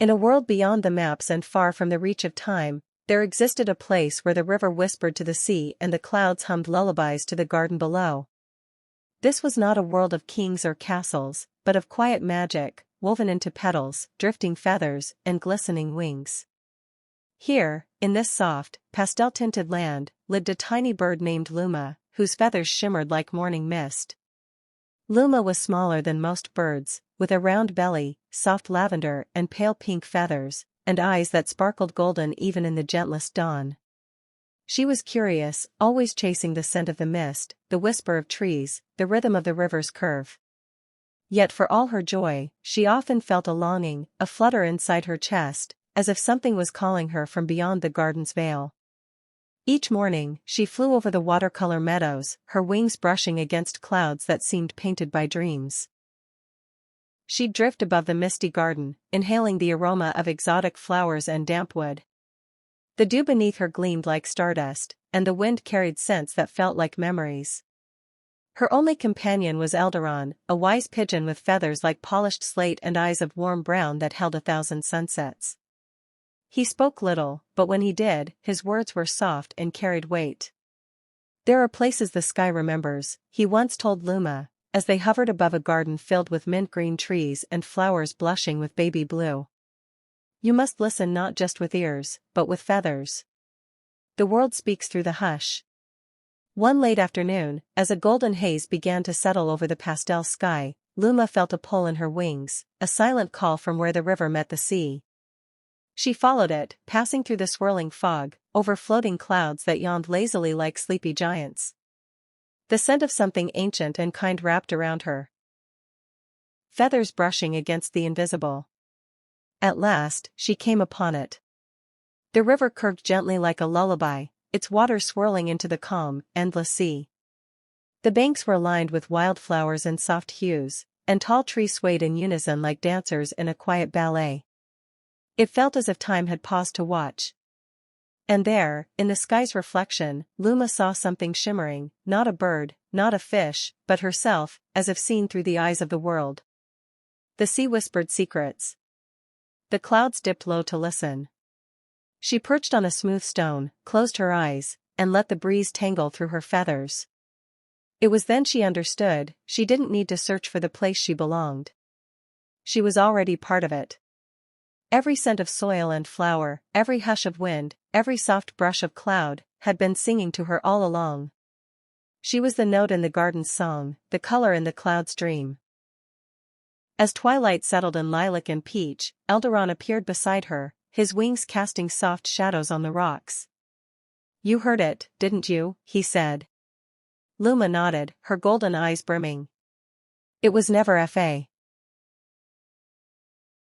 In a world beyond the maps and far from the reach of time, there existed a place where the river whispered to the sea and the clouds hummed lullabies to the garden below. This was not a world of kings or castles, but of quiet magic, woven into petals, drifting feathers, and glistening wings. Here, in this soft, pastel-tinted land, lived a tiny bird named Luma, whose feathers shimmered like morning mist. Luma was smaller than most birds, with a round belly, soft lavender and pale pink feathers, and eyes that sparkled golden even in the gentlest dawn. She was curious, always chasing the scent of the mist, the whisper of trees, the rhythm of the river's curve. Yet for all her joy, she often felt a longing, a flutter inside her chest, as if something was calling her from beyond the garden's veil. Each morning, she flew over the watercolor meadows, her wings brushing against clouds that seemed painted by dreams. She'd drift above the misty garden, inhaling the aroma of exotic flowers and damp wood. The dew beneath her gleamed like stardust, and the wind carried scents that felt like memories. Her only companion was Elderon, a wise pigeon with feathers like polished slate and eyes of warm brown that held 1,000 sunsets. He spoke little, but when he did, his words were soft and carried weight. "There are places the sky remembers," he once told Luma, as they hovered above a garden filled with mint-green trees and flowers blushing with baby blue. "You must listen not just with ears, but with feathers. The world speaks through the hush." One late afternoon, as a golden haze began to settle over the pastel sky, Luma felt a pull in her wings, a silent call from where the river met the sea. She followed it, passing through the swirling fog, over floating clouds that yawned lazily like sleepy giants. The scent of something ancient and kind wrapped around her. Feathers brushing against the invisible. At last, she came upon it. The river curved gently like a lullaby, its waters swirling into the calm, endless sea. The banks were lined with wildflowers and soft hues, and tall trees swayed in unison like dancers in a quiet ballet. It felt as if time had paused to watch. And there, in the sky's reflection, Luma saw something shimmering, not a bird, not a fish, but herself, as if seen through the eyes of the world. The sea whispered secrets. The clouds dipped low to listen. She perched on a smooth stone, closed her eyes, and let the breeze tangle through her feathers. It was then she understood, she didn't need to search for the place she belonged. She was already part of it. Every scent of soil and flower, every hush of wind, every soft brush of cloud, had been singing to her all along. She was the note in the garden's song, the color in the cloud's dream. As twilight settled in lilac and peach, Elderon appeared beside her, his wings casting soft shadows on the rocks. "You heard it, didn't you?" he said. Luma nodded, her golden eyes brimming. "It was never fa.